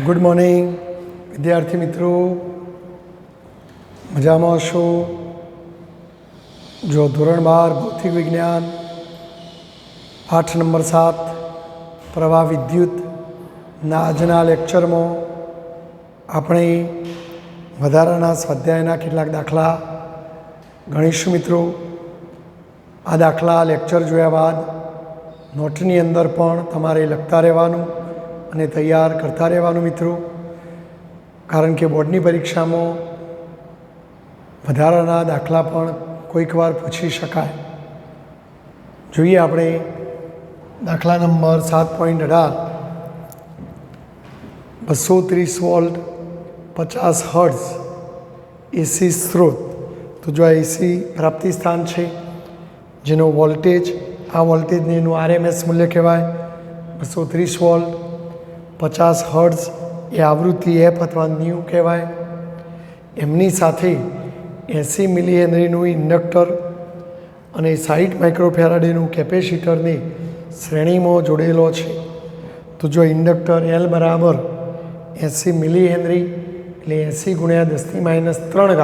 Good morning વિદ્યાર્થી મિત્રો, મજામાં હશો? જો ધોરણ 12 ભૌતિક વિજ્ઞાન પાઠ નંબર 7 પ્રવાહ વિદ્યુતના આજના લેક્ચરમાં આપણે વધારાના સ્વાધ્યાયના કેટલાક દાખલા ગણીશું મિત્રો. આ દાખલા લેક્ચર જોયા બાદ નોટની અંદર પણ તમારે લખતા રહેવાનું અને તૈયાર કરતા રહેવાનું મિત્રો, કારણ કે બોર્ડની પરીક્ષામાં વધારાના દાખલા પણ કોઈક વાર પૂછી શકાય. જોઈએ આપણે દાખલા નંબર 7.18. 230 વોલ્ટ 50 હર્ટ્ઝ એસી સ્ત્રોત. તો જો આ એસી પ્રાપ્તિ સ્થાન છે જેનો વોલ્ટેજ, આ વોલ્ટેજને એનું આરએમએસ મૂલ્ય કહેવાય. 230 વોલ્ટ 50 હર્ટ્ઝ એ આવૃત્તિ એફ અથવા ન્યૂ કહેવાય. એમની સાથે 80 મિલી હેનરીનું ઇન્ડક્ટર અને 60 માઇક્રોફેરાડેનું કેપેસિટરની શ્રેણીમાં જોડેલો છે. તો જો ઇન્ડક્ટર એલ બરાબર 80 મિલી હેનરી એટલે 80 × 10⁻³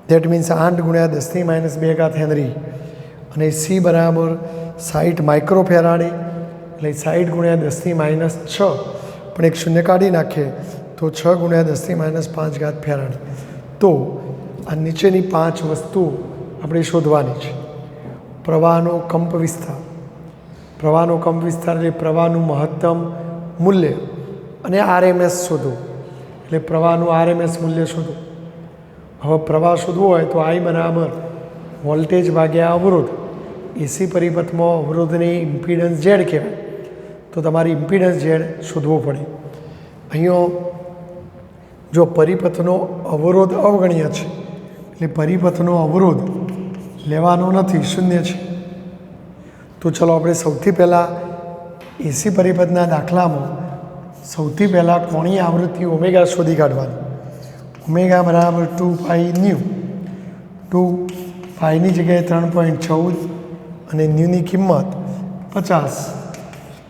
દેટ મીન્સ 8 × 10⁻² હેનરી, અને સી બરાબર 60 માઇક્રોફેરાડે એટલે 60 × 10⁻⁶, પણ એક શૂન્ય કાઢી નાખીએ તો 6 × 10⁻⁵ ફેરાડ. તો આ નીચેની 5 વસ્તુ આપણે શોધવાની છે. પ્રવાહનો કંપ વિસ્તાર, પ્રવાહનો કંપ વિસ્તાર એટલે પ્રવાહનું મહત્તમ મૂલ્ય, અને આરએમએસ શોધો એટલે પ્રવાહનું આરએમએસ મૂલ્ય શોધો. હવે પ્રવાહ શોધવો હોય તો આઈ બરાબર વોલ્ટેજ ભાગ્યા અવરોધ. એસી પરિપથમાં અવરોધની ઇમ્પિડન્સ ઝેડ કહેવાય, તો તમારી ઇમ્પિડન્સ ઝેડ શોધવો પડે. અહીંયા જો પરિપથનો અવરોધ અવગણ્ય છે એટલે પરિપથનો અવરોધ લેવાનો નથી, શૂન્ય છે. તો ચલો આપણે સૌથી પહેલાં એસી પરિપથના દાખલામાં સૌથી પહેલાં કોણીય આવૃત્તિ ઓમેગા શોધી કાઢવાની. ઓમેગા બરાબર 2π ન્યૂ. 2πની જગ્યાએ 3.14 અને ન્યૂની કિંમત 50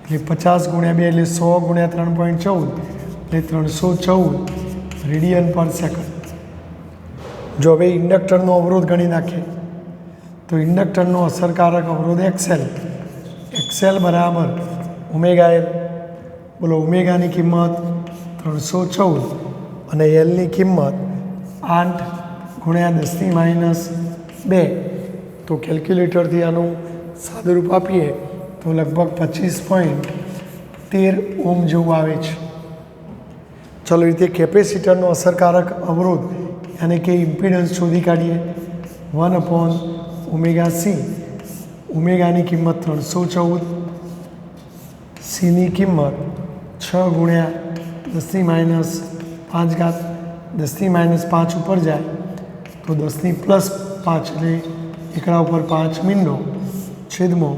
એટલે 50 × 2 એટલે 100 × 3.14 એટલે 314 રેડિયન પર સેકન્ડ. જો હવે ઇન્ડક્ટરનો અવરોધ ગણી નાખીએ તો ઇન્ડક્ટરનો અસરકારક અવરોધ એક્સએલ બરાબર ઓમેગા એલ. બોલો, ઓમેગાની કિંમત 314 અને એલની કિંમત 8 × 10⁻². તો કેલ્ક્યુલેટરથી આનું સાદુરૂપ આપીએ તો લગભગ 25.13 ઓમ જેવું આવે છે. ચાલો રીતે કેપેસિટરનો અસરકારક અવરોધ અને કે ઇમ્પિડન્સ શોધી કાઢીએ. 1/ωc. ઓમેગાની કિંમત 314, સીની કિંમત 6 × 10⁻5. 10⁻5 ઉપર જાય તો 10⁻5 એટલે એકડા ઉપર 5 મીંડો છેદમાં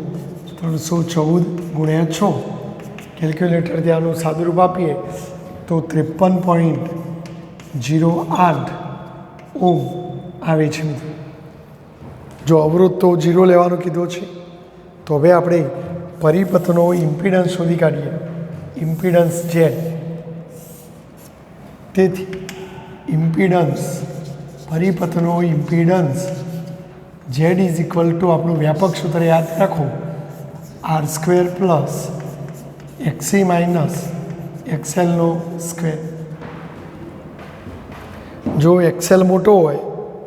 314 × 6. કેલ્ક્યુલેટરથી આનું સાદુરૂપ આપીએ તો 53.08 ઓમ આવે છે મિત્રો. જો અવરોધ તો 0 લેવાનો કીધો છે, તો હવે આપણે પરિપથનો ઇમ્પિડન્સ શોધી કાઢીએ. Impedance Z. તેથી ઇમ્પિડન્સ, પરિપથનો impedance Z is equal to, આપણું વ્યાપક સૂત્ર યાદ રાખો, r² + xc - xlનો સ્ક્વેર. જો એક્સેલ મોટો હોય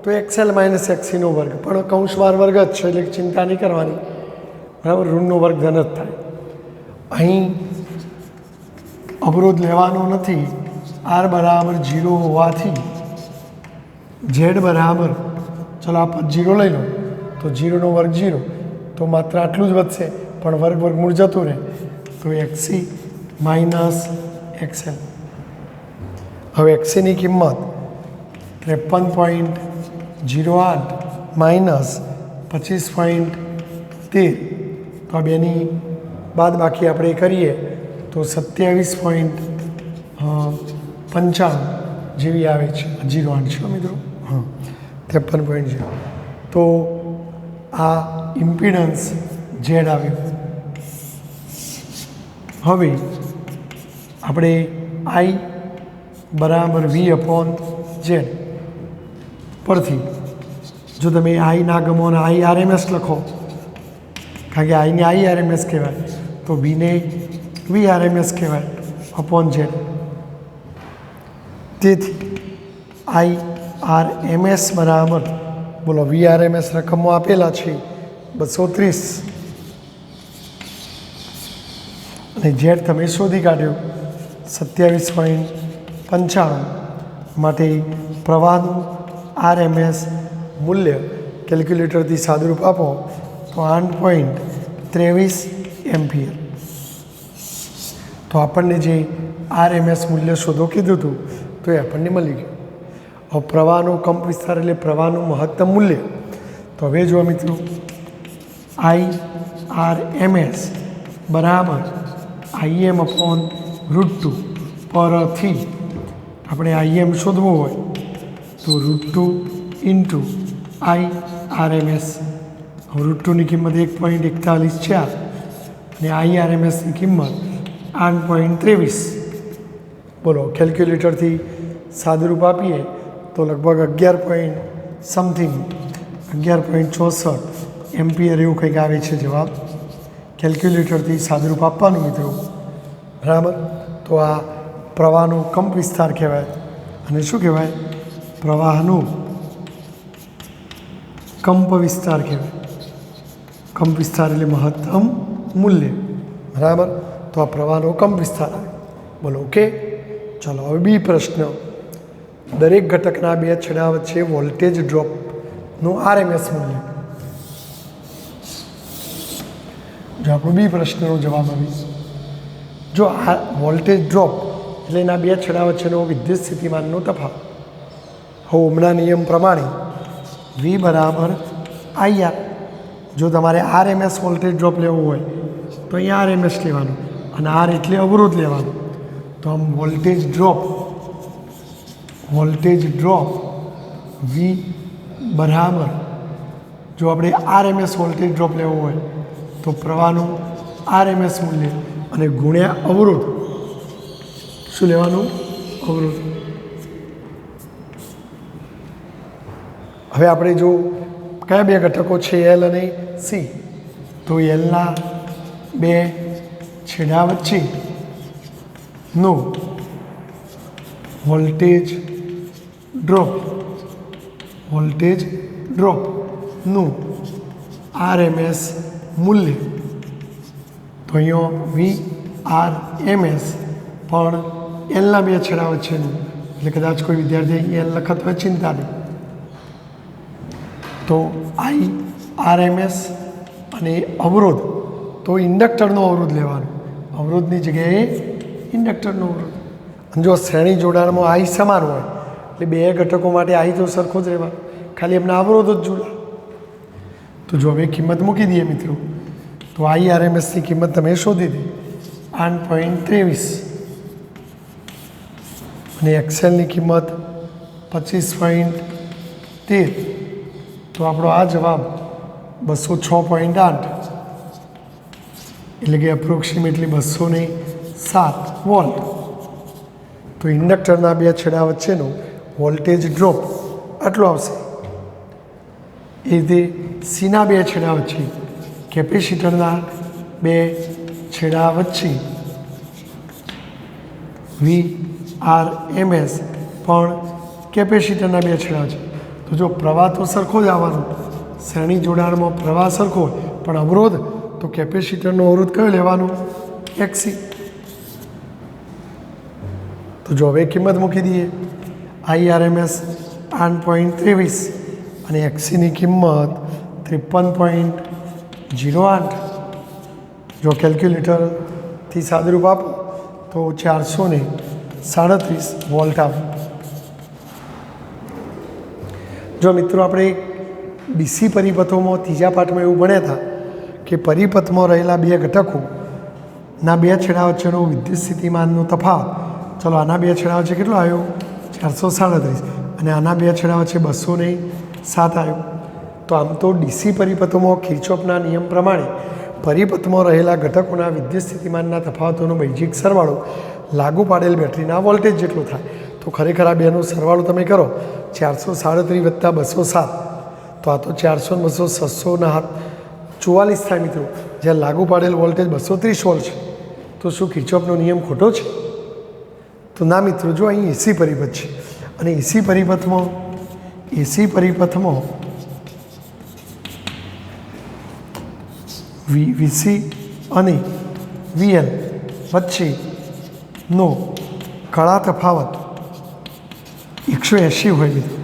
તો XL - XCનો વર્ગ, પણ કૌંસમાં વર્ગ જ છે એટલે ચિંતા નહીં કરવાની, બરાબર. ઋણનો વર્ગ ધન જ થાય. અહીં અવરોધ લેવાનો નથી. R બરાબર 0 હોવાથી ઝેડ બરાબર, ચલો આ 0 લઈ લો તો 0નો વર્ગ 0, તો માત્ર આટલું જ વધશે, પણ વર્ગમૂળ જતું રહે તો XC - XL. હવે XCની કિંમત 53.08 - 25.13, તો આ બેની બાદ બાકી આપણે કરીએ તો 27.95 જેવી આવે છે. 08 છે મિત્રો, હા 53.0. તો આ ઇમ્પિડન્સ ઝેડ આવ્યું. હવે આપણે આઈ બરાબર વી અપોન ઝેડ પરથી જો તમે આઈ ના ગમો અને આઈ આરએમએસ લખો, કારણ કે આઈને આઈ આરએમએસ કહેવાય, તો બીને વી આરએમએસ કહેવાય અપોન ઝેડ. તેથી આઈ આર એમ એસ બરાબર, બોલો વી આર એમ એસ રકમો આપેલા છે 230 અને ઝેડ તમે શોધી કાઢ્યો 27.95. માટે પ્રવાહનું આર એમ એસ મૂલ્ય કેલ્ક્યુલેટરથી સાદુરૂપ આપો તો 8.23 એમ્પિયર. તો આપણને જે આર એમ એસ મૂલ્ય શોધો કીધું હતું તો એ આપણને મળી ગયું. હવે પ્રવાહનો કંપ વિસ્તાર એટલે પ્રવાહનું મહત્તમ મૂલ્ય. તો હવે જુઓ મિત્રો, આઈ આર એમ એસ બરાબર આઈએમ અપોન √2 પરથી આપણે આઈએમ શોધવું હોય તો √2 into I R M S. √2ની કિંમત 1.41 છે અને આઈ આર એમ એસની કિંમત 8.23. બોલો કેલ્ક્યુલેટરથી સાદુરૂપ આપીએ તો લગભગ 11.64 એમ્પિયર એવું કંઈક આવે છે જવાબ. કેલ્ક્યુલેટરથી સાદુરૂપ આપવાનું મિત્રો, બરાબર. તો આ પ્રવાહનો કંપ વિસ્તાર કહેવાય. અને શું કહેવાય? પ્રવાહનું કંપ વિસ્તાર કહેવાય. કંપ વિસ્તાર એટલે મહત્તમ મૂલ્ય, બરાબર. તો આ પ્રવાહનો કંપ વિસ્તાર આવે. બોલો ઓકે. ચાલો હવે બી પ્રશ્ન. દરેક ઘટકના બે છેડા વચ્ચે વોલ્ટેજ ડ્રોપનું આરએમએસ મૂલ્ય. જો આપણો બી પ્રશ્નનો જવાબ આવે, જો આ વોલ્ટેજ ડ્રોપ એટલે એના બે છેડા વચ્ચેનો વિદ્યુત સ્થિતિમાનનો તફાવત. હવે ઓહમના નિયમ પ્રમાણે વી બરાબર આઈઆર. જો તમારે આરએમએસ વોલ્ટેજ ડ્રોપ લેવો હોય તો અહીંયા આરએમએસ લેવાનું અને આર એટલે અવરોધ લેવાનો. તો આમ વોલ્ટેજ ડ્રોપ વી બરાબર, જો આપણે આરએમએસ વોલ્ટેજ ડ્રોપ લેવો હોય તો પ્રવાહનું આરએમએસ મૂલ્ય અને ગુણ્યા અવરોધ. શું લેવાનું? અવરોધ. હવે આપણે જો કયા બે ઘટકો છે એલ અને સી, તો એલના બે છેડા વચ્ચેનો વોલ્ટેજ ડ્રોપનું આરએમએસ મૂલ્ય. તો અહીંયા વી આર એમ એસ પણ એલના બે છેડા વચ્ચેનું, એટલે કદાચ કોઈ વિદ્યાર્થી એલ લખત હોય ચિંતા નહીં. તો આઈ આર એમ એસ અને અવરોધ, તો ઇન્ડક્ટરનો અવરોધ લેવાનો. અવરોધની જગ્યાએ ઇન્ડક્ટરનો અવરોધ. અને જો શ્રેણી જોડાણમાં આઈ સમાન હોય એટલે બે ઘટકો માટે આઈ તો સરખો જ રહેવાનો, ખાલી એમના અવરોધ જ જોડા. તો જો હવે કિંમત મૂકી દઈએ મિત્રો, તો આઈ આર એમ એસની કિંમત તમે શોધી દે 8.23 અને એક્સેલની કિંમત 25.13. તો આપણો આ જવાબ 206.8 એટલે કે એપ્રોક્સિમેટલી 207 વોલ્ટ. તો ઇન્ડક્ટરના બે છેડા વચ્ચેનો વોલ્ટેજ ડ્રોપ આટલો આવશે. એ રીતે સીના બે છેડા વચ્ચે, કેપેસિટરના બે છેડા વચ્ચે વી આર એમ એસ પણ કેપેસિટરના બે છેડા છે. તો જો પ્રવાહ તો સરખો જ આવવાનો, શ્રેણી જોડાણમાં પ્રવાહ સરખો હોય, પણ અવરોધ તો કેપેસિટરનો અવરોધ કયો લેવાનો? એક્સી. તો જો હવે કિંમત મૂકી દઈએ, આઈ આર એમ એસ 8.23 અને એક્સીની કિંમત 53.08. જો કેલ્ક્યુલેટરથી સાદુરૂપ આપો તો 437 વોલ્ટ આવે. જો મિત્રો આપણે ડીસી પરિપથોમાં ત્રીજા પાઠમાં એવું ભણ્યા હતા કે પરિપથમાં રહેલા બે ઘટકોના બે છેડા વચ્ચેનો વિદ્યુત સ્થિતિમાનનો તફાવત. ચલો આના બે છેડા વચ્ચે કેટલો આવ્યો? 437 અને આના બે છેડા વચ્ચે 207 આવ્યો. તો આમ તો ડીસી પરિપથોમાં કિર્ચોફના નિયમ પ્રમાણે પરિપથમાં રહેલા ઘટકોના વિદ્યુત સ્થિતિમાનના તફાવતોનો બૈજિક સરવાળો લાગુ પાડેલ બેટરીના વોલ્ટેજ જેટલું થાય. તો ખરેખર આ બેનો સરવાળો તમે કરો 437 વત્તા 207 તો આ તો 400 ને 200 600 થાય મિત્રો. જ્યાં લાગુ પાડેલ વોલ્ટેજ 230 વોલ્ટ છે તો શું કિર્ચોફનો નિયમ ખોટો છે? તો ના મિત્રો, જો અહીં એસી પરિપથ છે અને એસી પરિપથમાં વીસી અને વીએલ વચ્ચેનો કળા તફાવત 180 હોય મિત્રો.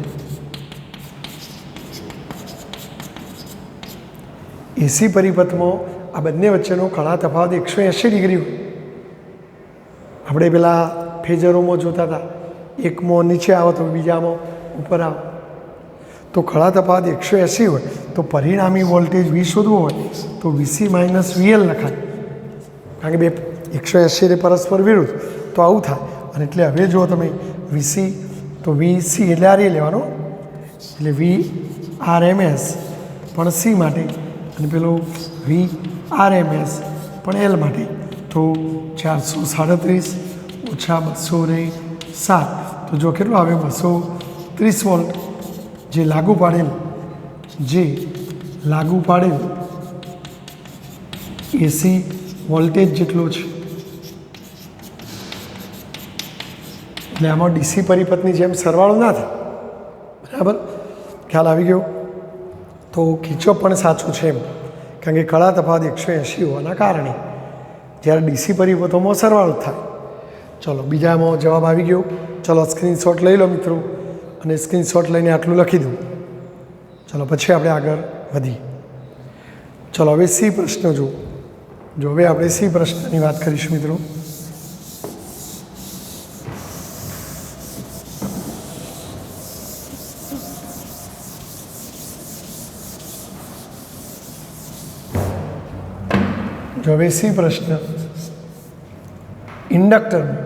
એસી પરિપથમાં આ બંને વચ્ચેનો કળા તફાવત 180 ડિગ્રી હોય. આપણે પેલા ફેજરોમાં જોતા હતા, એકમાં નીચે આવો તો બીજામાં ઉપર આવો. તો કળા તફાવત 180 હોય તો પરિણામી વોલ્ટેજ વી શોધવું હોય તો વીસી માઇનસ વીએલ લખાય, કારણ કે બે 180 પરસ્પર વિરુદ્ધ, તો આવું થાય. અને એટલે હવે જો તમે વીસી તો વીસી એટલે આ લેવાનો, એટલે વી આર એમ એસ પણ સી માટે અને પેલું વી આર એમ એસ પણ એલ માટે. તો 437 ઓછા 207 તો જો કેટલું આવે 230 વોલ્ટ. જે લાગુ પાડેલ એસી વોલ્ટેજ જેટલો છે. એટલે આમાં ડીસી પરિપથની જેમ સરવાળો ના થાય, બરાબર? ખ્યાલ આવી ગયો? તો કિર્ચોફ પણ સાચું છે એમ, કારણ કે કળા તફાવત 180 હોવાના કારણે જ્યારે ડીસી પરિપથોમાં સરવાળો થાય. ચલો, બીજામાં જવાબ આવી ગયો. ચલો સ્ક્રીનશોટ લઈ લો મિત્રો, અને સ્ક્રીનશોટ લઈને આટલું લખી દઉં. ચલો પછી આપણે આગળ વધીએ. ચલો હવે સી પ્રશ્ન જો હવે આપણે સી પ્રશ્નની વાત કરીશું મિત્રો. જો હવે સી પ્રશ્ન, ઇન્ડક્ટરમાં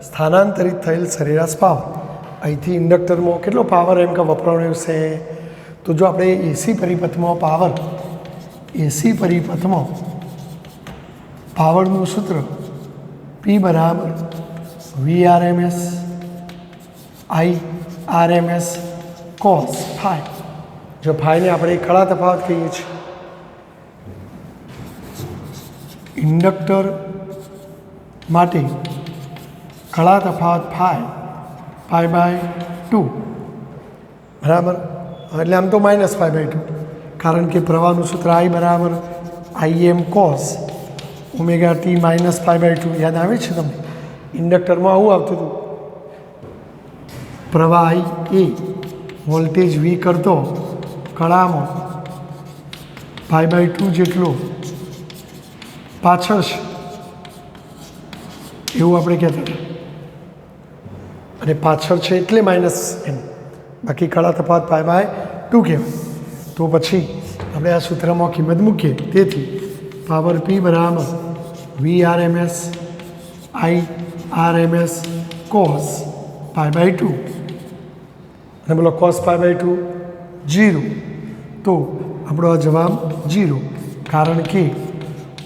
સ્થાનાંતરિત થયેલ સરેરાશ પાવર. અહીંથી ઇન્ડક્ટરમાં કેટલો પાવર એમ કે વપરાયો છે? તો જો આપણે એસી પરિપથમાં પાવરનું સૂત્ર પી બરાબર V R M S I R M S cos phi. જો ફાઈને આપણે કળા તફાવત કહીએ છીએ. ઇન્ડક્ટર માટે કળા તફાવત π/2, બરાબર? એટલે આમ તો -π/2, કારણ કે પ્રવાહનું સૂત્ર I બરાબર IM cos ઓમેગા t -π/2. યાદ આવે છે તમને? ઇન્ડક્ટરમાં આવું આવતું હતું, પ્રવાહ I એ વોલ્ટેજ V કરતો કળામાં π/2 જેટલો પાછળ છે એવું આપણે કહેતા હતા. અને પાછળ છે એટલે માઇનસ એમ, બાકી કળા તફાવત π/2 કહેવાય. તો પછી આપણે આ સૂત્રમાં કિંમત મૂકીએ. તેથી પાવર P બરાબર VRMS IRMS cos π/2, અને બોલો cos π/2 0. તો આપણો આ જવાબ 0, કારણ કે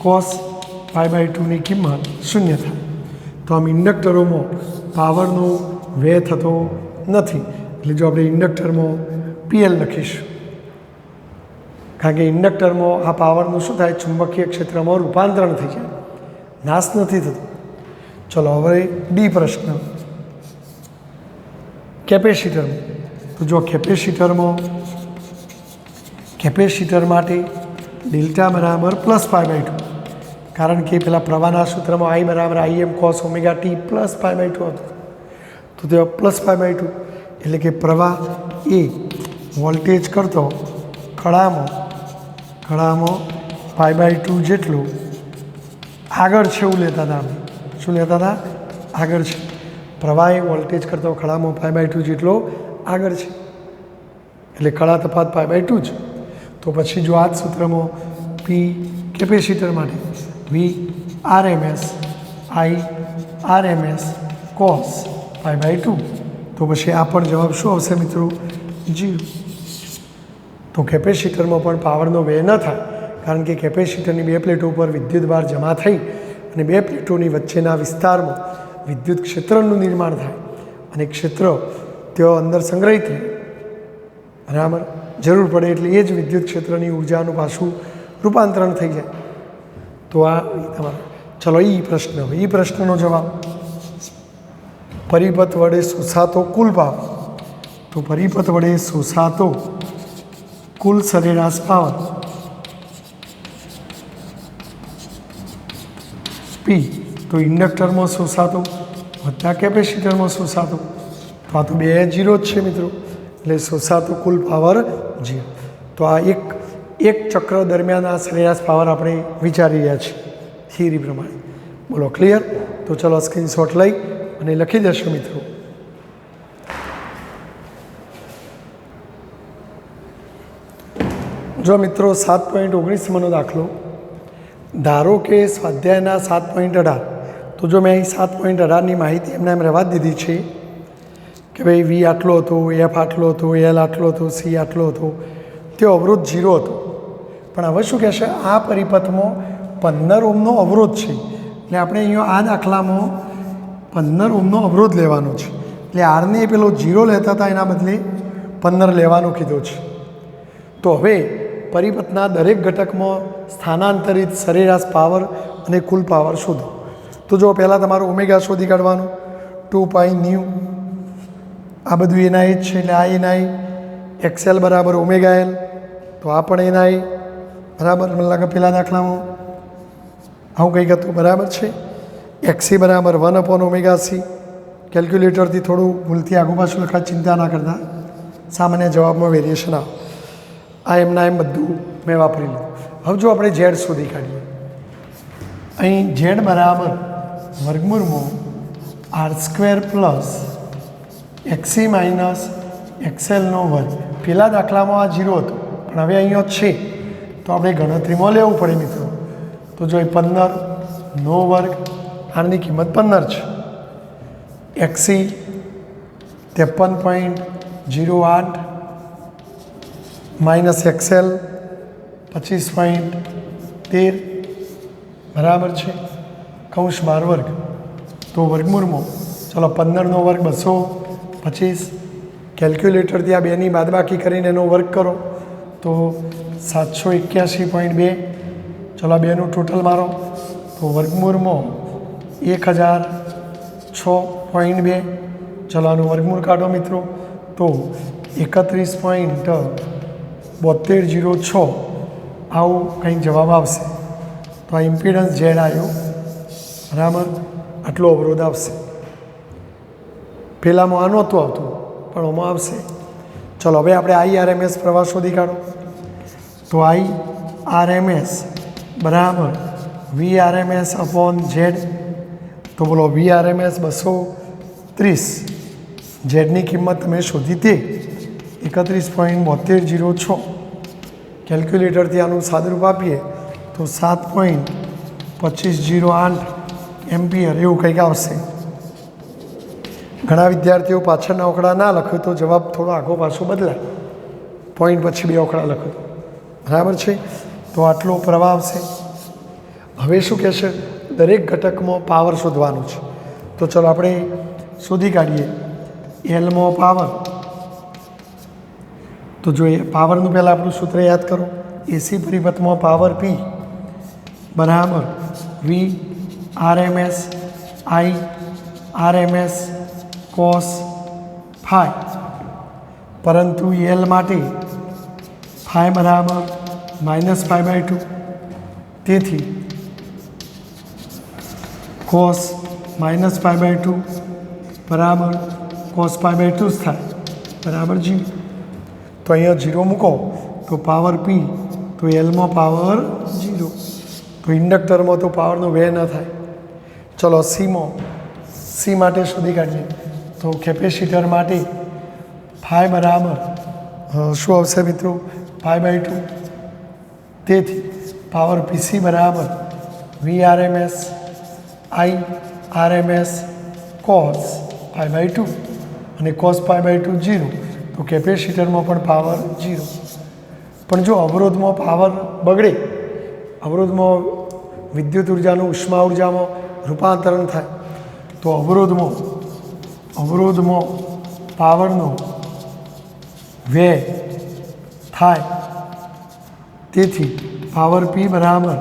cos π/2ની કિંમત 0 થાય. તો આમ ઇન્ડક્ટરોમાં પાવરનો વ્યય થતો નથી. એટલે જો આપણે ઇન્ડક્ટરમાં PL લખીશું, કારણ કે ઇન્ડક્ટરમાં આ પાવરનું શું થાય? ચુંબકીય ક્ષેત્રમાં રૂપાંતરણ થઈ જાય, નાશ નથી થતો. ચલો હવે ડી પ્રશ્ન, કેપેસિટરમાં. તો જો કેપેસિટર માટે ડેલ્ટા બરાબર +π/2, કારણ કે પેલા પ્રવાહના સૂત્રમાં I બરાબર IM cos ઓમેગા t +π/2 હતું. તો તે +π/2 એટલે કે પ્રવાહ એ વોલ્ટેજ કરતો કળામાં π/2 જેટલું આગળ છે એવું લેતા હતા. આપણે શું લેતા હતા? આગળ છે. પ્રવાહ એ વોલ્ટેજ કરતો કળામાં π/2 જેટલો આગળ છે, એટલે કળા તફાવત π/2 જ. તો પછી જો આ જ સૂત્રમાં P કેપેસિટર માટે VRMS IRMS cos π/2, તો પછી આ પણ જવાબ શું આવશે મિત્રો? 0. તો કેપેસિટરમાં પણ પાવરનો વ્યય ન થાય, કારણ કે કેપેસિટરની બે પ્લેટો ઉપર વિદ્યુતભાર જમા થઈ અને બે પ્લેટોની વચ્ચેના વિસ્તારમાં વિદ્યુત ક્ષેત્રનું નિર્માણ થાય અને ક્ષેત્ર તેઓ અંદર સંગ્રહિત રહે, બરાબર. જરૂર પડે એટલે એ જ વિદ્યુત ક્ષેત્રની ઉર્જાનું પાછું રૂપાંતરણ થઈ જાય. તો આ તમારો ચલો એ પ્રશ્નનો જવાબ પરિપથ વડે શોષાતો કુલ પાવર. તો પરિપથ વડે શોષાતો કુલ સરેરાશ પાવર પી. તો ઇન્ડક્ટરમાં શોષાતો વત્તા કેપેસિટરમાં શોષાતો, તો આ તો બે જીરો જ છે મિત્રો, એટલે શોષાતો કુલ પાવર 0. તો આ એક ચક્ર દરમિયાન આ સરેરાશ પાવર આપણે વિચારી રહ્યા છીએ થિયરી પ્રમાણે. બોલો ક્લિયર? તો ચલો સ્ક્રીનશોટ લઈ અને લખી દેશો મિત્રો. જો મિત્રો 7.19 દાખલો, ધારો કે સ્વાધ્યાયના 7.18. તો જો મેં અહીં 7.18ની માહિતી એમને એમ રહેવા દીધી છે કે ભાઈ વી આટલો હતો, એફ આટલો હતો, એલ આટલો હતો, સી આટલો હતો, તે અવરોધ 0 હતો. પણ હવે શું કહેશે, આ પરિપથમાં 15 ઓહ્મનો અવરોધ છે, એટલે આપણે અહીંયા આ દાખલામાં 15 ઓહ્મનો અવરોધ લેવાનો છે. એટલે આરને પેલો 0 લેતા હતા એના બદલે 15 લેવાનું કીધું છે. તો હવે પરિપથના દરેક ઘટકમાં સ્થાનાંતરિત સરેરાશ પાવર અને કુલ પાવર શોધો. તો જો પહેલાં તમારું ઓમેગા શોધી કાઢવાનું, 2πν. આ બધું એના જ છે, એટલે આ એના એક્સએલ બરાબર ઓમેગા એલ. તો આ પણ એના બરાબર. મને લાગે પહેલાં દાખલામાં આવું કંઈક હતું, બરાબર છે. એક્સી બરાબર 1/ωc. કેલ્ક્યુલેટરથી થોડું ભૂલથી આગુ પાછું લખા, ચિંતા ના કરતા, સામાન્ય જવાબમાં વેરિએશન આવે. આ એમના એમ બધું મેં વાપરી લીધું. હવે જો આપણે ઝેડ શોધી કાઢીએ, અહીં ઝેડ બરાબર વર્ગમૂળમાં r² પ્લસ એક્સી માઇનસ એક્સએલનો વર્ગ. પહેલાં દાખલામાં આ 0 હતું, પણ હવે અહીંયા છે, તો આપણે ગણતરીમાં લેવું પડે મિત્રો. તો જો એ 15નો વર્ગ, આની કિંમત 15 છે. એક્સી 53.08 માઇનસ એક્સએલ 25.13 બરાબર છે, કૌંસ 12 વર્ગ. તો વર્ગમૂળમાં ચલો 15નો વર્ગ 225. કેલ્ક્યુલેટરથી આ બેની બાદબાકી કરીને એનો વર્ગ કરો તો 781.2. ચલો આ બેનું ટોટલ મારો, તો વર્ગમૂળમાં 1006.2. ચલો આનું વર્ગમૂળ કાઢો મિત્રો, તો 31.7206 આવું કંઈક જવાબ આવશે. તો આ ઇમ્પિડન્સ ઝેડ આવ્યો, બરાબર. આટલો અવરોધ આવશે. પહેલાંમાં આ નહોતું આવતું, પણ આમાં આવશે. ચલો હવે આપણે IRMS પ્રવાહ શોધી કાઢો. તો IRMS બરાબર VRMS અપોન ઝેડ. તો બોલો VRMS 230. ઝેડની કિંમત તમે શોધી તે 31.7206. કેલ્ક્યુલેટરથી આનું સાદુરૂપ આપીએ તો 7.2508 એમ્પિયર એવું કંઈક આવશે. ઘણા વિદ્યાર્થીઓ પાછળના આંકડા ના લખ્યું તો જવાબ થોડો આગો પાછો બદલાય, પોઈન્ટ પછી 2 આંકડા લખો, બરાબર છે. તો આટલો પ્રવાહ આવશે. હવે શું કહેશે, દરેક ઘટકમાં પાવર શોધવાનું છે. તો ચલો આપણે શોધી કાઢીએ. એલમાં પાવર, તો જોઈએ પાવરનું પહેલાં આપણું સૂત્ર યાદ કરો. એસી પરિપથમાં પાવર પી બરાબર VRMS IRMS cos phi, પરંતુ એલ માટે phi બરાબર -π/2. તેથી cos -π/2 બરાબર cos π/2 જ થાય, બરાબર જી. તો અહીંયા 0 મૂકો તો પાવર પી, તો એલમાં પાવર 0. તો ઇન્ડક્ટરમાં તો પાવરનો વ્યય ન થાય. ચલો સી માટે શોધી કાઢીએ. તો કેપેસિટર માટે phi બરાબર શું આવશે મિત્રો, π/2. તેથી પાવર પીસી બરાબર VRMS IRMS cos π/2 અને cos π/2 0. તો કેપેસિટરમાં પણ પાવર 0. પણ જો અવરોધમાં પાવર બગડે, અવરોધમાં વિદ્યુત ઉર્જાનું ઉષ્મા ઉર્જામાં રૂપાંતરણ થાય, તો અવરોધમાં પાવરનો વ્યય થાય, તેથી પાવર P બરાબર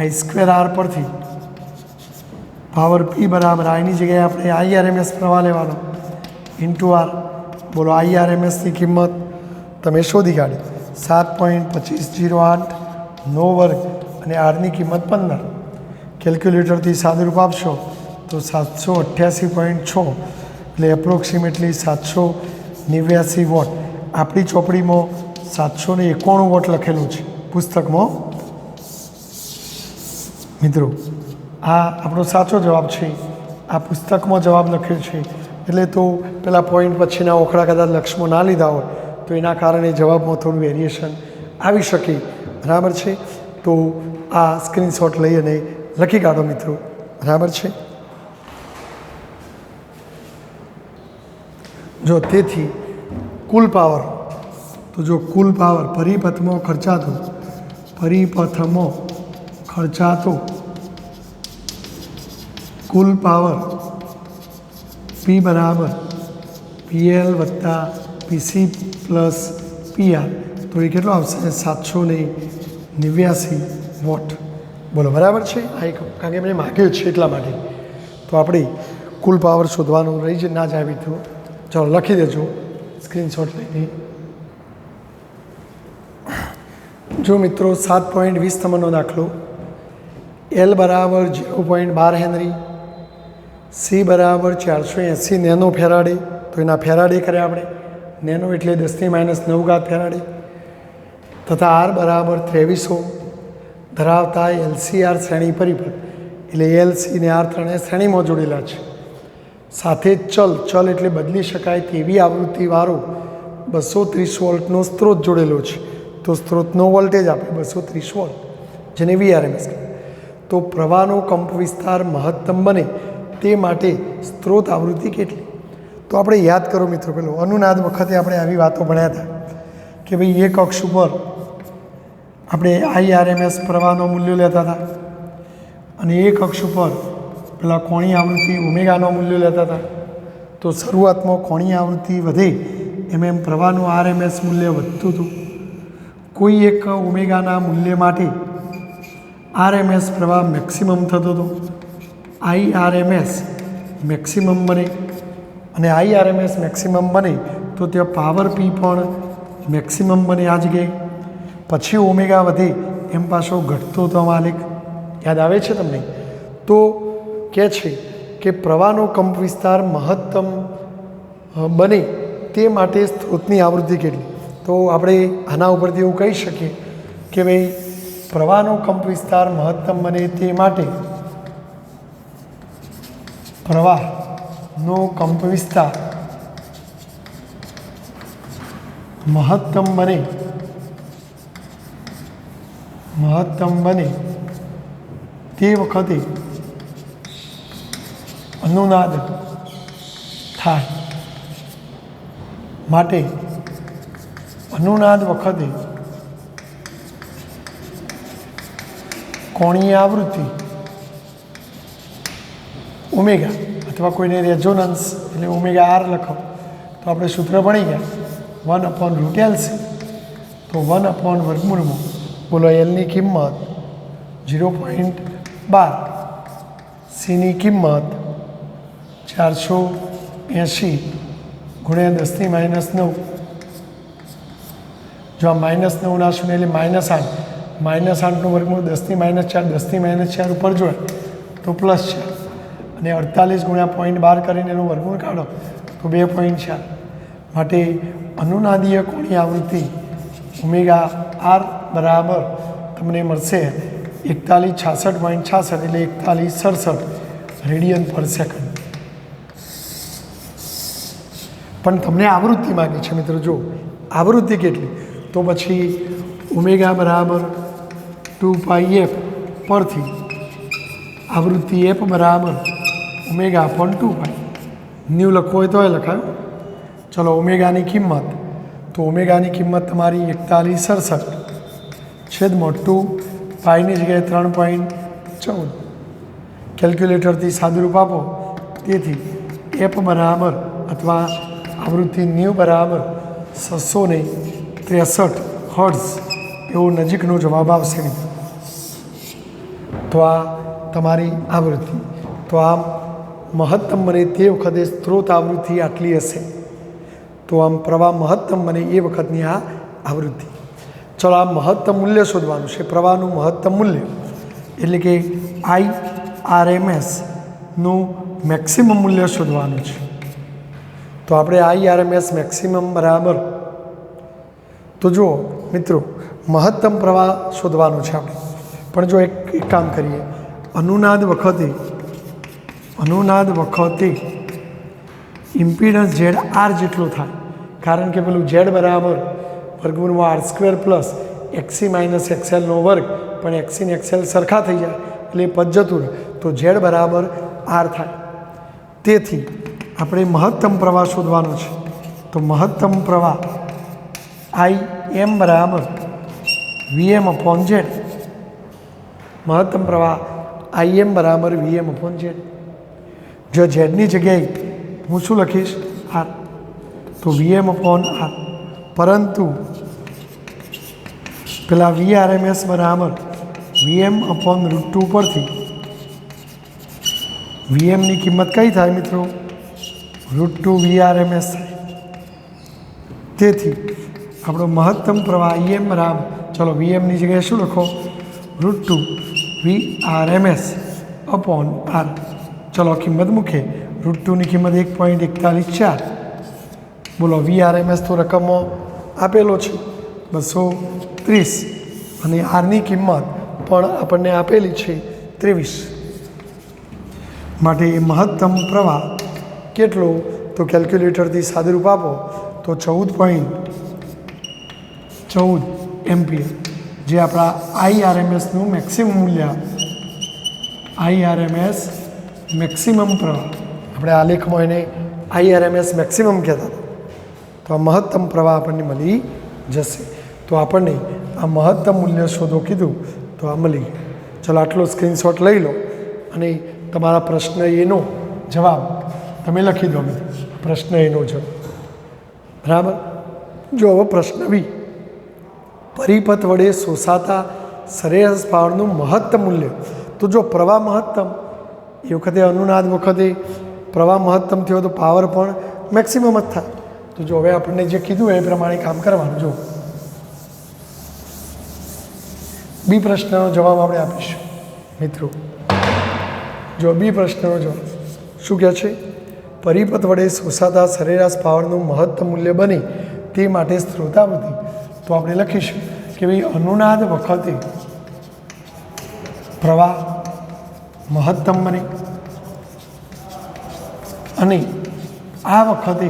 I² પરથી પાવર P બરાબર આની જગ્યાએ આપણે IRMS પ્રવાહ લેવાનો ઇન્ટુ R. બોલો IRMSની કિંમત તમે શોધી કાઢી 7.2508 વર્ગ અને આરની કિંમત 15. કેલ્ક્યુલેટરથી સાદુરૂપ આપશો તો 788.6 એટલે એપ્રોક્સિમેટલી 789 વોટ. આપણી ચોપડીમાં 791 વોટ લખેલું છે પુસ્તકમાં. મિત્રો આ આપણો સાચો જવાબ છે, આ પુસ્તકમાં જવાબ લખ્યો છે. એટલે તો પેલા પોઈન્ટ પછીના ઓખડા કદાચ લક્ષમાં ના લીધા હોય તો એના કારણે જવાબમાં થોડું વેરિએશન આવી શકે. બરાબર છે, તો આ સ્ક્રીનશોટ લઈ અને લખી કાઢો મિત્રો. બરાબર છે. જો તેથી કુલ પાવર, તો જો કુલ પાવર પરિપથમાં ખર્ચાતો કુલ પાવર P બરાબર PL વત્તા PC પ્લસ PR, તો એ કેટલો આવશે 789 વોટ. બોલો બરાબર છે. આ એક કારણ કે મેં માગ્યું છે એટલા માટે. તો આપણે કુલ પાવર શોધવાનું રહી જ ના જાય મિત્રો. ચાલો લખી દેજો સ્ક્રીનશોટ લઈને. જો મિત્રો 7.20 નંબરનો દાખલો, L બરાબર 0.12 હેનરી, C બરાબર 480 નેનો ફેરાડે. તો એના ફેરાડે કર્યા આપણે. નેનો એટલે 10⁻9 ફેરાડે. તથા R બરાબર 2300 ધરાવતા LCR શ્રેણી પરિપથ, એટલે LC ને R ત્રણે શ્રેણીમાં જોડેલા છે. સાથે ચલ એટલે બદલી શકાય તેવી આવૃત્તિવાળો 230 વોલ્ટનો સ્ત્રોત જોડેલો છે. તો સ્ત્રોતનો વોલ્ટેજ આપે 230 વોલ્ટ, જેને VRMS કહે. તો પ્રવાહનો કંપ વિસ્તાર મહત્તમ બને તે માટે સ્ત્રોત આવૃત્તિ કેટલી? તો આપણે યાદ કરો મિત્રો, પેલો અનુનાદ વખતે આપણે આવી વાતો ભણ્યા હતા કે ભાઈ એક અક્ષ ઉપર આપણે IRMS પ્રવાહનો મૂલ્ય લેતા હતા અને એક અક્ષ ઉપર પેલા કોણીય આવૃત્તિ ઓમેગાનો મૂલ્ય લેતા હતા. તો શરૂઆતમાં કોણીય આવૃત્તિ વધે એમ પ્રવાહનું RMS મૂલ્ય વધતું હતું. કોઈ એક ઓમેગાના મૂલ્ય માટે RMS પ્રવાહ મેક્સિમમ થતો હતો. IRMS મેક્સિમમ બને, અને IRMS મેક્સિમમ બને તો ત્યાં પાવર P પણ મેક્સિમમ બને આ જગ્યાએ. પછી ઓમેગા વધે એમ પાછો ઘટતો હતો માલિક. યાદ આવે છે તમને? તો કહે છે કે પ્રવાહનો કંપ વિસ્તાર મહત્તમ બને તે માટે સ્ત્રોતની આવૃત્તિ કેટલી? તો આપણે આના ઉપરથી એવું કહી શકીએ કે ભાઈ પ્રવાહનો કંપ વિસ્તાર મહત્તમ બને તે માટે પ્રવાહનો કંપ વિસ્તાર મહત્તમ બને તે વખતે અનુનાદ થાય. માટે અનુનાદ વખતે કોણીય આવૃત્તિ ઓમેગા અથવા કોઈને રેઝોનન્સ એટલે ઓમેગા R લખો તો આપણે સૂત્ર ભણી ગયા 1/√LC. તો 1/√. બોલો Lની કિંમત 0.12, Cની કિંમત 480 ગુણ્યા 10⁻9. જો આ -9 ના શૂન્ય એટલે -8, -8નું વર્ગમૂળ 10⁻4, 10⁻4 ઉપર જોડે તો +4, અને 48 ગુણ્યા 0.12 કરીને એનું વર્ગમૂળ કાઢો તો 2.4. માટે અનુનાદીય કોણીય આવૃત્તિ ઓમેગા R બરાબર તમને મળશે 4166.66 એટલે 4167 રેડિયન પર સેકન્ડ. પણ તમને આવૃત્તિ માગી છે મિત્રો. જો આવૃત્તિ કેટલી, તો પછી ઓમેગા બરાબર 2πf પરથી આવૃત્તિ f બરાબર ઓમેગા અપોન 2π. ન્યૂ લખવું હોય તો એ લખાયું. ચલો ઓમેગાની કિંમત, તો ઓમેગાની કિંમત તમારી 4167 છેદમાં 2 પાઈની જગ્યાએ 3.14. કેલ્ક્યુલેટરથી સાદુરૂપ આપો તેથી એફ બરાબર અથવા આવૃત્તિ ન્યૂ બરાબર 663 હર્ટ્ઝ એવો નજીકનો જવાબ આવશે. તો આ તમારી આવૃત્તિ. તો આમ મહત્તમ બને તે વખતે સ્ત્રોત આવૃત્તિ આટલી હશે. તો આમ પ્રવાહ મહત્તમ બને એ વખતની આ આવૃત્તિ. ચલો, આ મહત્તમ મૂલ્ય શોધવાનું છે, પ્રવાહનું મહત્તમ મૂલ્ય એટલે કે IRMSનું મેક્સિમમ મૂલ્ય શોધવાનું છે. તો આપણે IRMS મેક્સિમમ બરાબર, તો જુઓ મિત્રો, મહત્તમ પ્રવાહ શોધવાનો છે આપણે. પણ જો એક કામ કરીએ, અનુનાદ વખતે ઇમ્પિડન્સ ઝેડ આર જેટલો થાય, કારણ કે પેલું ઝેડ બરાબર વર્ગમૂળમાં આર સ્ક્વેર પ્લસ એક્સી માઇનસ એક્સએલનો વર્ગ, પણ એક્સી ને એક્સએલ સરખા થઈ જાય એટલે પદ જતું રહે, તો ઝેડ બરાબર આર થાય. તેથી આપણે મહત્તમ પ્રવાહ શોધવાનો છે. તો મહત્તમ પ્રવાહ IM બરાબર VM અપોન ઝેડ. મહત્તમ પ્રવાહ IM બરાબર VM અપોન ઝેડ. જો ઝેડની જગ્યાએ હું શું લખીશ? આર. તો VM અપોન આર. પરંતુ પેલા VRMS બરાબર VM અપોન √2 પરથી VMની કિંમત કઈ થાય મિત્રો? √2 VRMS થાય. તેથી આપણો મહત્તમ પ્રવાહ IM બરાબર, ચલો VMની જગ્યાએ શું લખો? √2 VRMS અપોન આર. ચલો કિંમત મૂકે, √2ની કિંમત 1.414. બોલો, VRMS તો રકમમાં આપેલો છે 230, અને આરની કિંમત પણ આપણને આપેલી છે 23. માટે મહત્તમ પ્રવાહ કેટલો? તો કેલ્ક્યુલેટરથી સાદુરૂપ આપો તો 14.14 એમ્પિયર, જે આપણા IRMSનું મેક્સિમમ મૂલ્ય. IRMS મેક્સિમમ પ્રવાહ, આપણે આલેખમાં એને IRMS મેક્સિમમ કહેતા હતા. તો આ મહત્તમ પ્રવાહ આપણને મળી જશે. તો આપણને આ મહત્તમ મૂલ્ય શોધો કીધું, તો આ મળી ગયું. ચલો, આટલો સ્ક્રીનશોટ લઈ લો અને તમારા પ્રશ્ન એનો જવાબ તમે લખી દો. મિત્રો, પ્રશ્ન એનો જવાબ બરાબર. જો હવે પ્રશ્ન બી, પરિપથ વડે શોષાતા સરેરાશ પાવરનું મહત્તમ મૂલ્ય. તો જો પ્રવાહ મહત્તમ, એ વખતે અનુનાદ વખતે પ્રવાહ મહત્તમ થયો તો પાવર પણ મેક્સિમમ જ થાય. તો જો હવે આપણને જે કીધું એ પ્રમાણે કામ કરવાનું. જો બી પ્રશ્નનો જવાબ આપણે આપીશું મિત્રો. જો બી પ્રશ્નનો જવાબ શું કહે છે? પરિપથ વડે શોષાતા સરેરાશ પાવરનું મહત્તમ મૂલ્ય બને તે માટે સ્ત્રોતાવૃત્તિ. તો આપણે લખીશું કે ભાઈ અનુનાદ વખતે પ્રવાહ મહત્તમ બને, અને આ વખતે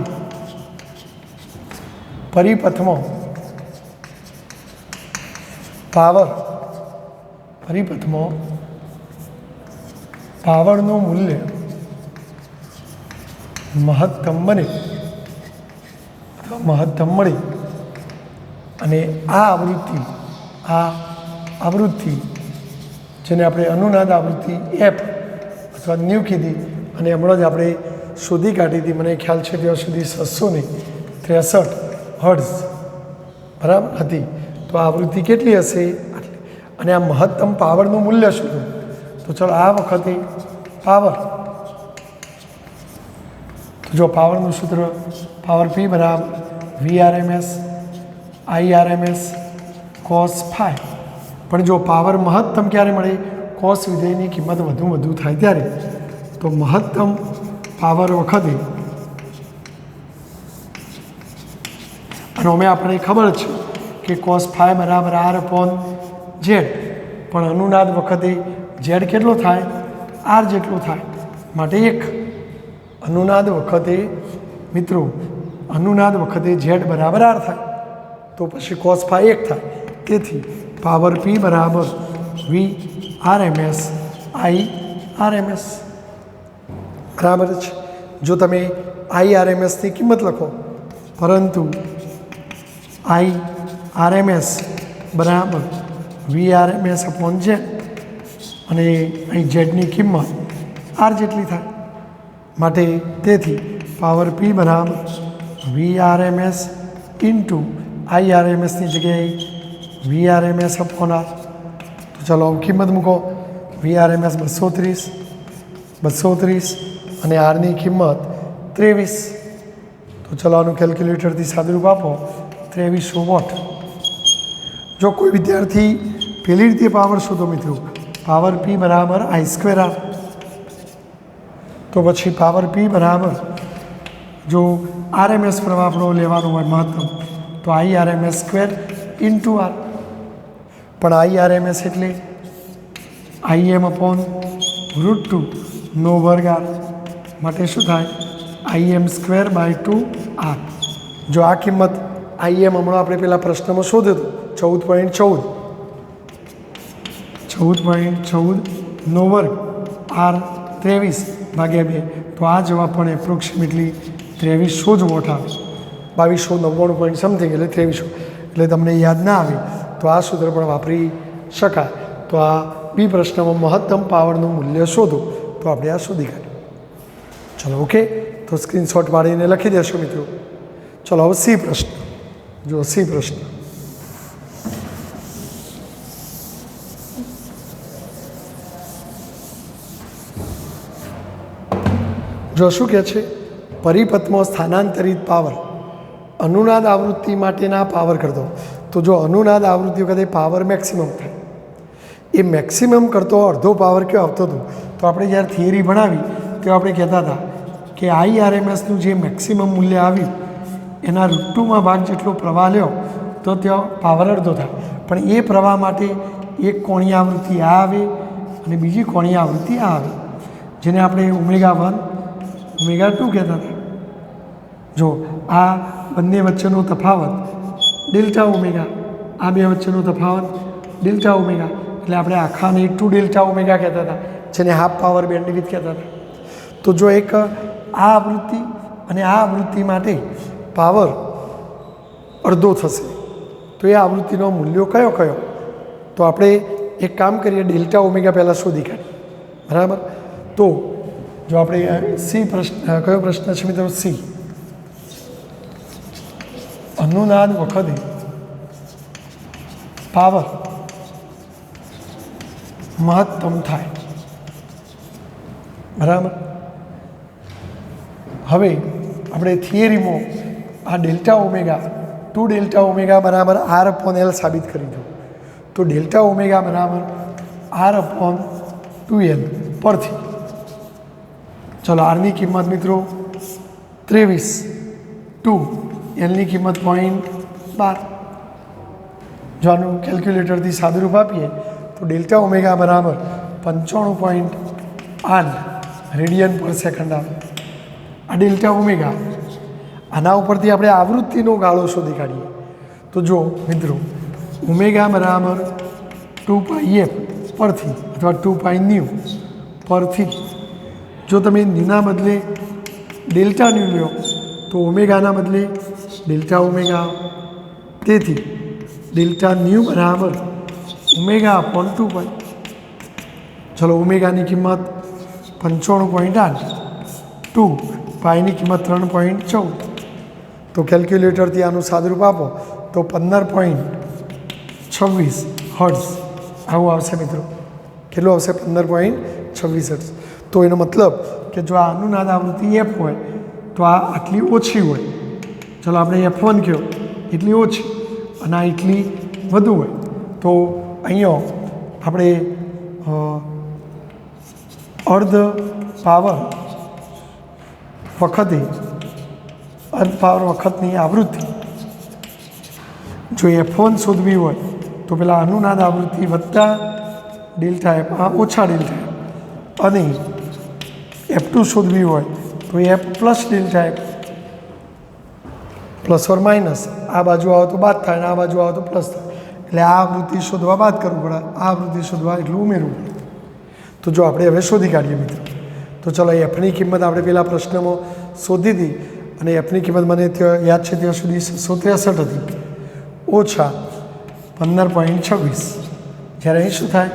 પરિપથમાં પાવરનું મૂલ્ય મહત્તમ બને અથવા મહત્તમ મળે. અને આ આવૃત્તિ જેને આપણે અનુનાદ આવૃત્તિ એફ અથવા ન્યૂ કીધી, અને હમણાં જ આપણે શોધી કાઢી હતી, મને ખ્યાલ છે ત્યાં સુધી 663 હર્ટ્ઝ બરાબર હતી. તો આ આવૃત્તિ કેટલી હશે? આટલી. અને આ મહત્તમ પાવરનું મૂલ્ય શું? તો ચલો, આ વખતે પાવર, તો જો પાવરનું સૂત્ર પાવર P બરાબર VRMS IRMS cos phi. પણ જો પાવર મહત્તમ ક્યારે મળે? કોસ વિધેયની કિંમત વધુ થાય ત્યારે. તો મહત્તમ પાવર વખતે, અને અમે આપણે ખબર છે કે cos phi બરાબર R upon Z, પણ અનુનાદ વખતે Z કેટલો થાય? R જેટલો થાય. માટે એક અનુનાદ વખતે મિત્રો, અનુનાદ વખતે Z બરાબર R થાય, તો પછી cos phi 1 થાય. તેથી પાવર P બરાબર VRMS IRMS બરાબર છે. જો તમે IRMSની કિંમત લખો, પરંતુ IRMS બરાબર VRMS અપોન Z, અને અહીં ઝેડની કિંમત આર જેટલી થાય. માટે તેથી પાવર P બરાબર VRMS ઇન્ટુ IRMSની જગ્યાએ VRMS અપોન R. તો ચાલો કિંમત મૂકો. VRMS 230 અને આરની કિંમત 23. તો ચલો આનું કેલ્ક્યુલેટરથી સાદુરૂપ આપો. 2300 વોટ. જો કોઈ વિદ્યાર્થી પેલી રીતે પાવર શોધો મિત્રો, પાવર P બરાબર I²R, તો પછી પાવર P બરાબર જો RMS પ્રવાહ આપણો લેવાનો હોય મહત્તમ, તો IRMS² ઇન્ટુ R. પણ IRMS એટલે IM અપોન √2 નો વર્ગ R, માટે શું થાય IM²/2 R. જો આ કિંમત IM હમણાં આપણે પેલા પ્રશ્નમાં શોધ્યો હતો 14.14 નો વર્ગ R 23/2, તો આ જવાબ પણ એપ્રોક્સિમેટલી 2300 જ વોટ આવે. 2299 પોઈન્ટ સમથિંગ એટલે 2300. એટલે તમને યાદ ના આવે તો આ સૂત્ર પણ વાપરી શકાય. તો આ બી પ્રશ્નમાં મહત્તમ પાવરનું મૂલ્ય શોધો, તો આપણે આ શોધી કાઢીએ. ચલો ઓકે, તો સ્ક્રીનશોટ પાડીને લખી દેશો મિત્રો. ચલો હવે સી પ્રશ્ન. જો સી પ્રશ્ન જો શું કહે છે, પરિપથમાં સ્થાનાંતરિત પાવર અનુનાદ આવૃત્તિ માટેના પાવર કરતો. તો જો અનુનાદ આવૃત્તિ વખતે પાવર મેક્સિમમ થાય, એ મેક્સિમમ કરતો અડધો પાવર કયો આવતો હતો. તો આપણે જ્યારે થિયરી ભણાવી તો આપણે કહેતા હતા કે IRMSનું જે મેક્સિમમ મૂલ્ય આવ્યું એના √2માં ભાગ જેટલો પ્રવાહ લ્યો તો ત્યાં પાવર અડધો થાય. પણ એ પ્રવાહ માટે એક કોણીય આવૃત્તિ આ આવે અને બીજી કોણીય આવૃત્તિ આ આવે, જેને આપણે ω1 ω2 કહેતા હતા. જો આ બંને વચ્ચેનો તફાવત ડેલ્ટા ઓમેગા, આ બે વચ્ચેનો તફાવત ડેલ્ટા ઓમેગા, એટલે આપણે આખાને 2 ડેલ્ટા ઓમેગા કહેતા હતા, જેને હાફ પાવર બેન્ડવિડ્થ કહેતા હતા. તો જો એક આ આવૃત્તિ અને આ આવૃત્તિ માટે પાવર અડધો થશે, તો એ આવૃત્તિનો મૂલ્યો કયો કયો? તો આપણે એક કામ કરીએ, ડેલ્ટા ઓમેગા પહેલાં શોધી કાઢીએ. બરાબર. તો જો આપણે સી પ્રશ્ન, કયો પ્રશ્ન છે મિત્રો? સી. અનુનાદ વખતે પાવર મહત્તમ થાય. બરાબર. હવે આપણે થિયરીમાં આ ડેલ્ટા ઓમેગા 2 ડેલ્ટા ઓમેગા બરાબર R અપોન L સાબિત કરી દો. તો ડેલ્ટા ઓમેગા બરાબર R અપોન 2L પરથી ચલો આરની કિંમત મિત્રો 23, 2 એલની કિંમત 0.12. જો આનું કેલ્ક્યુલેટરથી સાદુરૂપ આપીએ તો ડેલ્ટા ઓમેગા બરાબર 95.8 રેડિયન પર સેકન્ડ આવે. આ ડેલ્ટા ઓમેગા, આના ઉપરથી આપણે આવૃત્તિનો ગાળો શોધી કાઢીએ. તો જો મિત્રો ઓમેગા બરાબર 2πf પરથી અથવા 2πν પરથી જો તમે ન્યુના બદલે ડેલ્ટા ન્યુ લો તો ઓમેગાના બદલે ડેલ્ટા ઓમેગા. તેથી ડેલ્ટા ન્યુ બરાબર ઓમેગા અપોન 2π. ચલો ઓમેગાની કિંમત 95.8, 2 પાઈની કિંમત 3.14. તો કેલ્ક્યુલેટરથી આનું સાદુરૂપ આપો તો 15.26 હર્ટ્ઝ આવું આવશે મિત્રો. કેટલું આવશે? 15.26 હર્ટ્ઝ. તો એનો મતલબ કે જો આ અનુનાદ આવૃત્તિ F હોય તો આ આટલી ઓછી હોય. ચલો આપણે F1 કહો એટલી ઓછી અને આ એટલી વધુ હોય. તો અહીંયા આપણે અર્ધ પાવર વખતની આવૃત્તિ જો F1 શોધવી હોય તો પેલા અનુનાદ આવૃત્તિ વત્તા ડેલ્ટા F, આ ઓછા ડેલ્ટા F, અને F2 શોધવી હોય તો F plus delta F, plus or minus. આ બાજુ આવે તો બાદ થાય અને આ બાજુ આવે તો પ્લસ થાય. એટલે આ આવૃત્તિ શોધવા બાદ કરવું પડે, આ આવૃત્તિ શોધવા એટલું ઉમેરવું પડે. તો જો આપણે હવે શોધી કાઢીએ મિત્રો. તો ચલો એફની કિંમત આપણે પેલા પ્રશ્નમાં શોધી હતી અને એફની કિંમત મને ત્યાં યાદ છે ત્યાં સુધી 663 હતી ઓછા 15.26. જ્યારે અહીં શું થાય?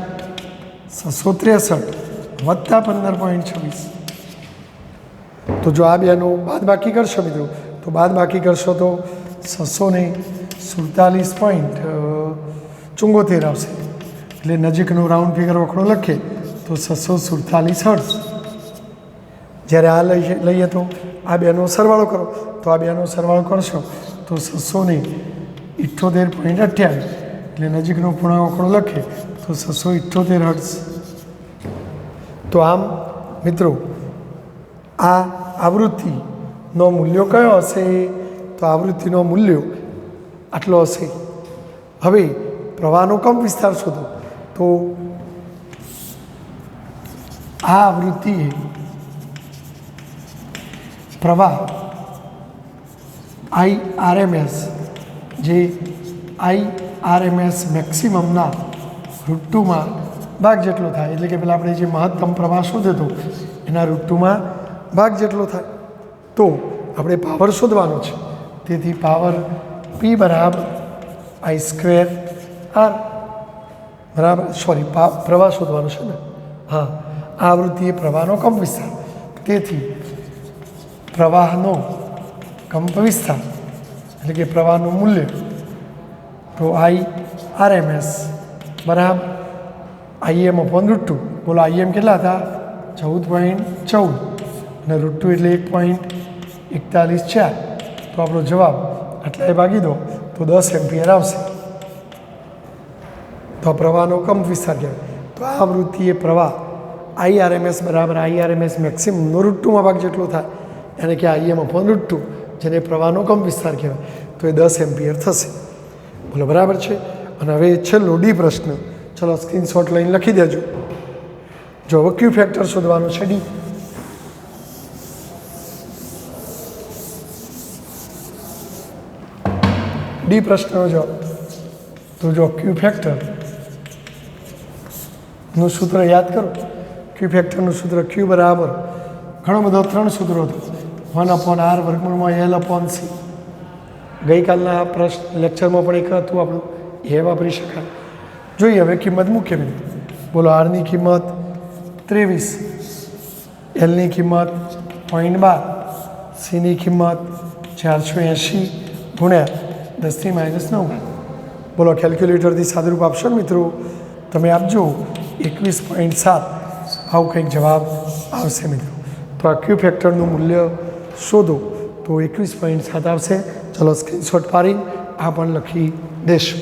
663 વત્તા 15.26. તો જો આ બેનો બાદ બાકી કરશો મિત્રો, તો બાદ બાકી કરશો તો 647.74 આવશે. એટલે નજીકનો રાઉન્ડ ફિગર વખણો લખીએ તો 647 હર્ટ્ઝ. જ્યારે આ લઈએ તો આ બેનો સરવાળો કરો, તો આ બેનો સરવાળો કરશો તો 678.28, એટલે નજીકનો પૂર્ણાંક વખણો લખીએ તો 678 હર્ટ્ઝ. તો આમ મિત્રો આ આવૃત્તિનો મૂલ્યો કયો હશે? તો આવૃત્તિનો મૂલ્યો આટલો હશે. હવે પ્રવાહનો કંપ વિસ્તાર શોધો. તો આ આવૃત્તિએ પ્રવાહ IRMS જે IRMS મેક્સિમમના √2માં ભાગ જેટલો થાય. એટલે કે પેલા આપણે જે મહત્તમ પ્રવાહ શોધ્યો હતો એના √2માં ભાગ જેટલો થાય. તો આપણે પાવર શોધવાનો છે. તેથી પાવર P બરાબર I² R બરાબર, સોરી પ્રવાહ શોધવાનો છે ને. હા, આ આવૃત્તિ એ પ્રવાહનો કંપ વિસ્તાર. તેથી પ્રવાહનો કંપ વિસ્તાર એટલે કે પ્રવાહનું મૂલ્ય તો IRMS બરાબર IM/√2. બોલો IM કેટલા હતા? 14.14 અને √2 એટલે 1.414. તો આપણો જવાબ આટલાએ ભાગી દો તો 10 એમ્પિયર આવશે. તો પ્રવાહનો કંપ વિસ્તાર કહેવાય. તો આ આવૃત્તિએ પ્રવાહ IRMS બરાબર IRMS મેક્સિમમનો √2માં ભાગ જેટલો થાય એને કે IM/√2, જેને પ્રવાહનો કંપ વિસ્તાર કહેવાય. તો એ 10 એમ્પિયર થશે. બોલો બરાબર છે. અને હવે છેલ્લો ડી પ્રશ્ન, ચલો સ્ક્રીનશોટ લઈને લખી દેજો. જો હવે ક્યુ ફેક્ટર શોધવાનું છે. ડી પ્રશ્નનો જવાબ. તો જો ક્યુ ફેક્ટરનું સૂત્ર યાદ કરો. ક્યુ ફેક્ટરનું સૂત્ર ક્યુ બરાબર ઘણો બધો 3 સૂત્રો હતો. 1/r વર્ગમૂળમાં L/c. ગઈકાલના પ્રશ્ન લેક્ચરમાં પણ એક હતું આપણું, એ વાપરી શકાય. જોઈએ હવે કિંમત મૂકીએ મિત્રો. બોલો આરની કિંમત 23, એલની કિંમત 0.12, સીની કિંમત 480 ગુણ્યા 10⁻⁹. બોલો કેલ્ક્યુલેટરથી સાદુરૂપ આપશો ને મિત્રો? તમે આપજો 21.7. આવું કંઈક જવાબ આવશે મિત્રો. તો આ ક્યુ ફેક્ટરનું મૂલ્ય શોધો તો 21.7 આવશે. ચલો સ્ક્રીનશોટ પાડી આ પણ લખી દેશો.